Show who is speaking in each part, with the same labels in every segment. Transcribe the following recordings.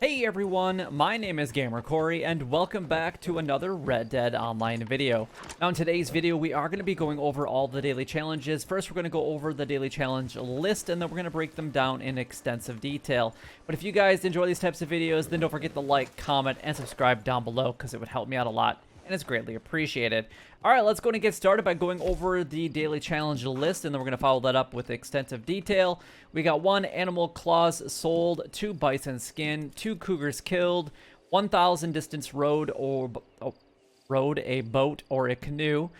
Speaker 1: Hey everyone, my name is Gamer Corey, and welcome back to another Red Dead Online video. Now in today's video, we are going to be going over all the daily challenges. First, we're going to go over the daily challenge list, and then we're going to break them down in extensive detail. But if you guys enjoy these types of videos, then don't forget to like, comment, and subscribe down below, because it would help me out a lot, and it's greatly appreciated. Alright, let's go and get started by going over the daily challenge list, and then we're going to follow that up with extensive detail. We got 1 animal claws sold, 2 bison skin, 2 cougars killed, 1,000 distance rode a boat or a canoe,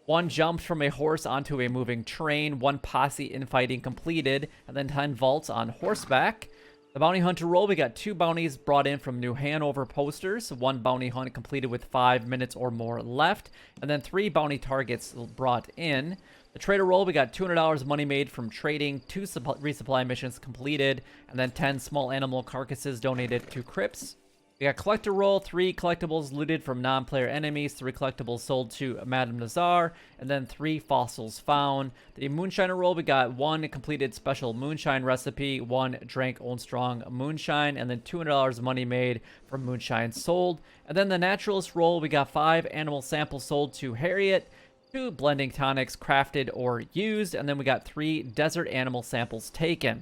Speaker 1: 1 jumped from a horse onto a moving train, 1 posse infighting completed, and then 10 vaults on horseback. The bounty hunter roll, we got 2 bounties brought in from New Hanover posters, 1 bounty hunt completed with 5 minutes or more left, and then 3 bounty targets brought in. The trader roll, we got $200 money made from trading, 2 resupply missions completed, and then 10 small animal carcasses donated to crypts. We got collector roll, 3 collectibles looted from non-player enemies, 3 collectibles sold to Madame Nazar, and then 3 fossils found. The moonshiner roll, we got 1 completed special moonshine recipe, 1 drank Old Strong moonshine, and then $200 money made from moonshine sold. And then the naturalist roll, we got 5 animal samples sold to Harriet, 2 blending tonics crafted or used, and then we got 3 desert animal samples taken.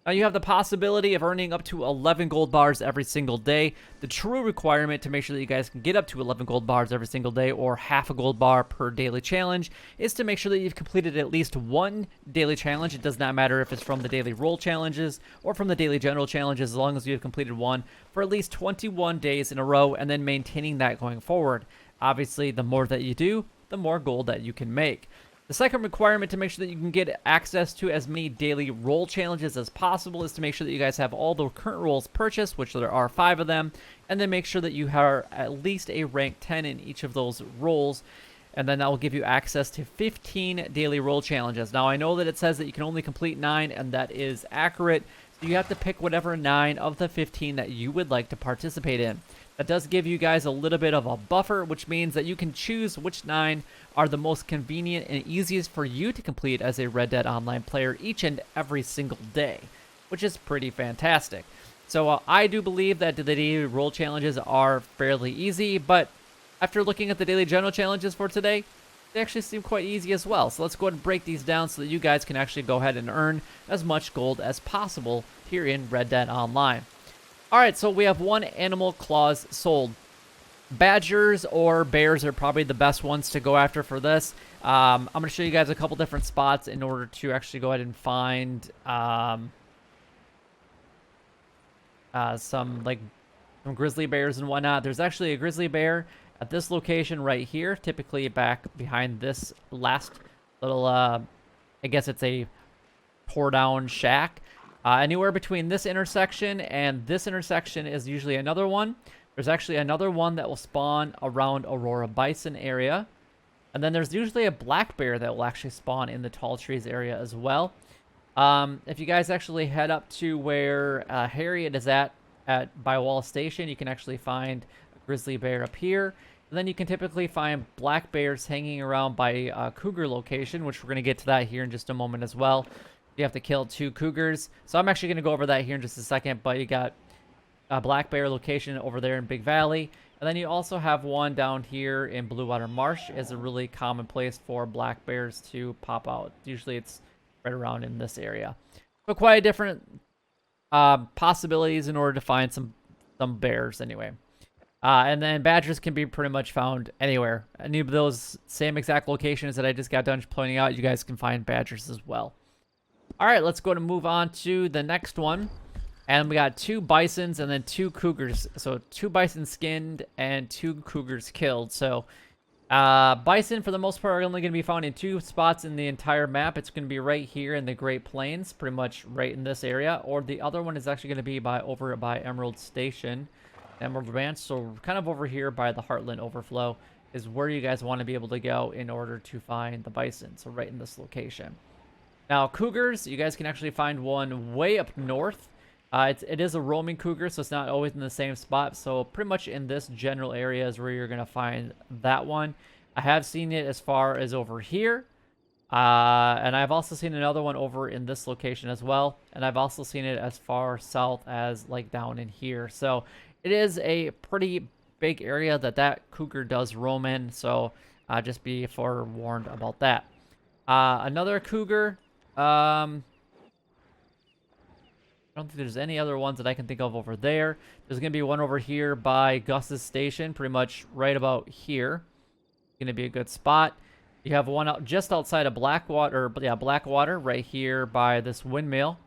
Speaker 1: Now you have the possibility of earning up to 11 gold bars every single day. The true requirement to make sure that you guys can get up to 11 gold bars every single day, or half a gold bar per daily challenge, is to make sure that you've completed at least 1 daily challenge. It does not matter if it's from the daily roll challenges or from the daily general challenges, as long as you have completed 1 for at least 21 days in a row, and then maintaining that going forward. Obviously, the more that you do, the more gold that you can make. The second requirement to make sure that you can get access to as many daily roll challenges as possible is to make sure that you guys have all the current rolls purchased, which there are 5 of them, and then make sure that you have at least a rank 10 in each of those rolls, and then that will give you access to 15 daily roll challenges. Now, I know that it says that you can only complete 9, and that is accurate, so you have to pick whatever 9 of the 15 that you would like to participate in. That does give you guys a little bit of a buffer, which means that you can choose which 9 are the most convenient and easiest for you to complete as a Red Dead Online player each and every single day, which is pretty fantastic. So I do believe that the daily roll challenges are fairly easy, but after looking at the daily general challenges for today, they actually seem quite easy as well. So let's go ahead and break these down so that you guys can actually go ahead and earn as much gold as possible here in Red Dead Online. Alright, so we have 1 animal claws sold. Badgers or bears are probably the best ones to go after for this. I'm going to show you guys a couple different spots in order to actually go ahead and find some grizzly bears and whatnot. There's actually a grizzly bear at this location right here, typically back behind this last little, I guess it's a pour down shack. Anywhere between this intersection and this intersection is usually another one. There's actually another one that will spawn around Aurora Bison area. And then there's usually a black bear that will actually spawn in the tall trees area as well. If you guys actually head up to where Harriet is at by Wallace Station, you can actually find a grizzly bear up here. And then you can typically find black bears hanging around by Cougar location, which we're going to get to that here in just a moment as well. You have to kill 2 cougars. So I'm actually going to go over that here in just a second. But you got a black bear location over there in Big Valley. And then you also have one down here in Blue Water Marsh. Is a really common place for black bears to pop out. Usually it's right around in this area. But quite different possibilities in order to find some bears anyway. And then badgers can be pretty much found anywhere. Any of those same exact locations that I just got done pointing out, you guys can find badgers as well. All right, let's go and move on to the next one. And we got 2 bisons and then 2 cougars. So 2 bison skinned and 2 cougars killed. So bison, for the most part, are only going to be found in 2 spots in the entire map. It's going to be right here in the Great Plains, pretty much right in this area. Or the other one is actually going to be over by Emerald Station, Emerald Ranch. So kind of over here by the Heartland Overflow is where you guys want to be able to go in order to find the bison. So right in this location. Now, cougars, you guys can actually find one way up north. It is a roaming cougar, so it's not always in the same spot. So pretty much in this general area is where you're going to find that one. I have seen it as far as over here. And I've also seen another one over in this location as well. And I've also seen it as far south as like down in here. So it is a pretty big area that cougar does roam in. So just be forewarned about that. Another cougar. I don't think there's any other ones that I can think of over there. There's going to be one over here by Gus's station, pretty much right about here. Going to be a good spot. You have one out just outside of Blackwater, Blackwater, right here by this windmill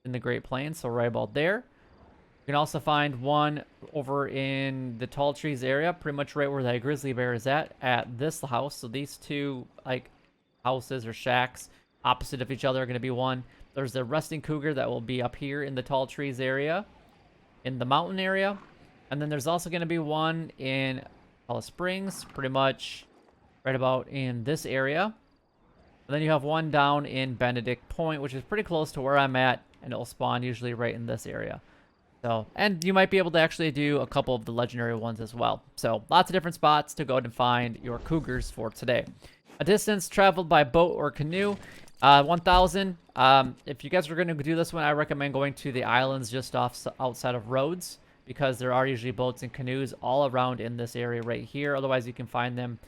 Speaker 1: in the Great Plains, so right about there. You can also find one over in the Tall Trees area, pretty much right where that grizzly bear is at this house. So these two, like, houses or shacks opposite of each other are going to be one. There's the resting cougar that will be up here in the Tall Trees area, in the mountain area. And then there's also going to be one in Alice Springs, pretty much right about in this area. And then you have one down in Benedict Point, which is pretty close to where I'm at, and it'll spawn usually right in this area. So, and you might be able to actually do a couple of the legendary ones as well. So lots of different spots to go ahead and find your cougars for today. A distance traveled by boat or canoe, 1,000. If you guys are going to do this one, I recommend going to the islands just outside of Rhodes, because there are usually boats and canoes all around in this area right here. Otherwise, you can find them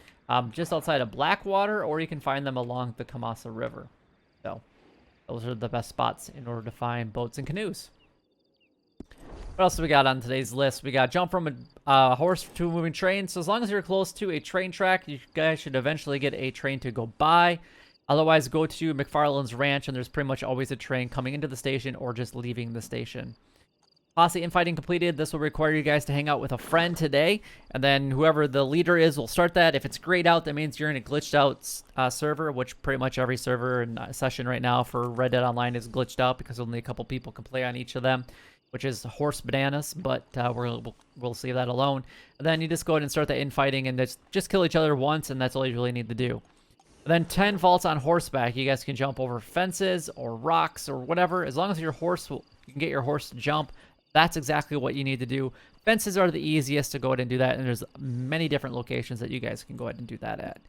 Speaker 1: just outside of Blackwater, or you can find them along the Kamasa River. So those are the best spots in order to find boats and canoes. What else do we got on today's list? We got jump from a horse to a moving train. So as long as you're close to a train track, you guys should eventually get a train to go by. Otherwise, go to McFarland's Ranch, and there's pretty much always a train coming into the station or just leaving the station. Posse infighting completed. This will require you guys to hang out with a friend today, and then whoever the leader is will start that. If it's grayed out, that means you're in a glitched out server, which pretty much every server and session right now for Red Dead Online is glitched out because only a couple people can play on each of them, which is horse bananas, but we'll leave that alone. And then you just go ahead and start the infighting and just kill each other once, and that's all you really need to do. And then 10 vaults on horseback. You guys can jump over fences or rocks or whatever. As long as your horse you can get your horse to jump, that's exactly what you need to do. Fences are the easiest to go ahead and do that, and there's many different locations that you guys can go ahead and do that at.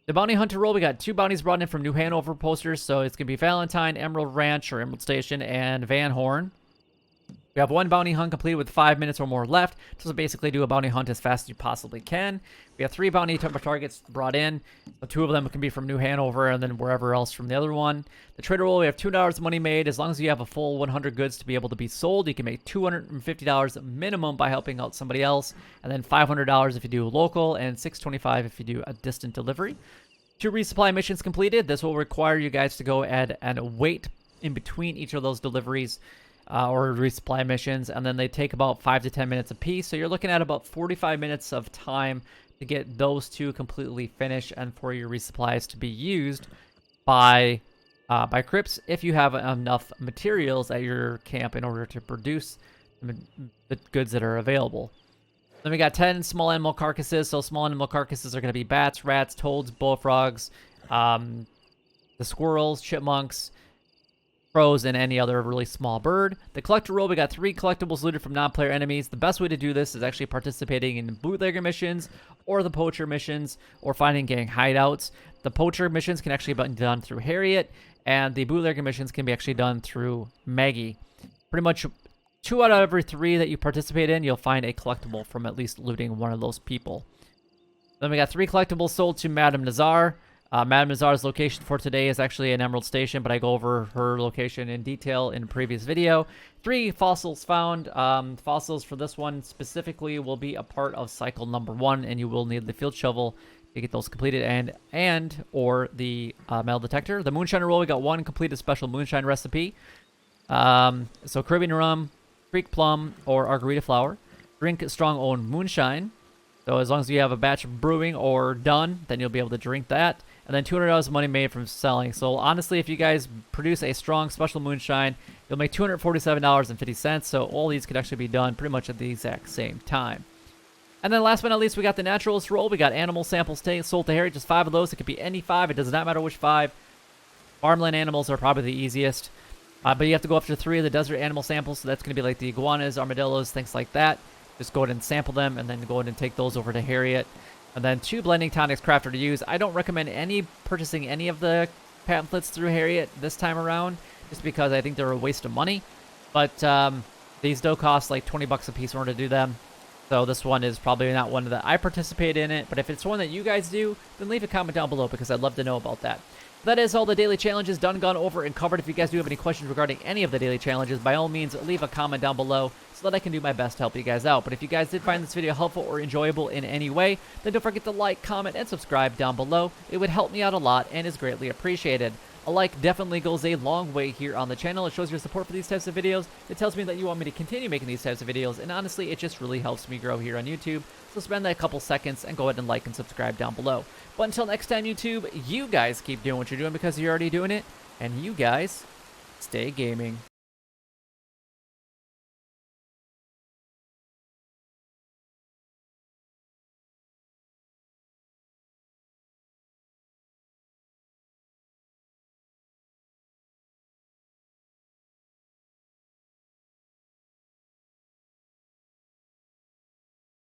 Speaker 1: The bounty hunter role, we got 2 bounties brought in from New Hanover posters, so it's going to be Valentine, Emerald Ranch or Emerald Station, and Van Horn. We have 1 bounty hunt completed with 5 minutes or more left. So basically do a bounty hunt as fast as you possibly can. We have 3 bounty targets brought in. So 2 of them can be from New Hanover and then wherever else from the other one. The trader roll, we have $2 money made. As long as you have a full 100 goods to be able to be sold, you can make $250 minimum by helping out somebody else. And then $500 if you do local and $625 if you do a distant delivery. 2 resupply missions completed. This will require you guys to go ahead and wait in between each of those deliveries. Or resupply missions, and then they take about 5 to 10 minutes apiece. So you're looking at about 45 minutes of time to get those 2 completely finished, and for your resupplies to be used by Crips if you have enough materials at your camp in order to produce the goods that are available. Then we got 10 small animal carcasses. So small animal carcasses are going to be bats, rats, toads, bullfrogs, the squirrels, chipmunks, crows, and any other really small bird. The collector role, we got 3 collectibles looted from non-player enemies. The best way to do this is actually participating in bootlegger missions or the poacher missions or finding gang hideouts. The poacher missions can actually be done through Harriet, and the bootlegger missions can be actually done through Maggie. Pretty much 2 out of every 3 that you participate in, you'll find a collectible from at least looting one of those people. Then we got 3 collectibles sold to Madame Nazar. Madame Nazar's location for today is actually an Emerald Station, but I go over her location in detail in a previous video. 3 fossils found. Fossils for this one specifically will be a part of cycle number 1, and you will need the field shovel to get those completed and or the metal detector. The moonshiner roll, we got 1 completed special moonshine recipe. So Caribbean rum, Creek plum, or Argarita flower. Drink strong owned moonshine. So as long as you have a batch of brewing or done, then you'll be able to drink that. And then $200 money made from selling. So honestly, if you guys produce a strong special moonshine, you'll make $247.50. So all these could actually be done pretty much at the exact same time. And then last but not least, we got the naturalist roll. We got animal samples sold to Harry. Just 5 of those. It could be any 5. It does not matter which 5. Farmland animals are probably the easiest. But you have to go after 3 of the desert animal samples. So that's going to be like the iguanas, armadillos, things like that. Just go ahead and sample them and then go ahead and take those over to Harriet. And then 2 blending tonics crafter to use. I don't recommend purchasing any of the pamphlets through Harriet this time around, just because I think they're a waste of money. But these do cost like 20 bucks a piece in order to do them. So this one is probably not one that I participate in it, but if it's one that you guys do, then leave a comment down below because I'd love to know about that. That is all the daily challenges done, gone over, and covered. If you guys do have any questions regarding any of the daily challenges, by all means, leave a comment down below so that I can do my best to help you guys out. But if you guys did find this video helpful or enjoyable in any way, then don't forget to like, comment, and subscribe down below. It would help me out a lot and is greatly appreciated. A like definitely goes a long way here on the channel. It shows your support for these types of videos. It tells me that you want me to continue making these types of videos, and honestly, it just really helps me grow here on YouTube. So spend that couple seconds and go ahead and like and subscribe down below. But until next time, YouTube, you guys keep doing what you're doing because you're already doing it, and you guys stay gaming.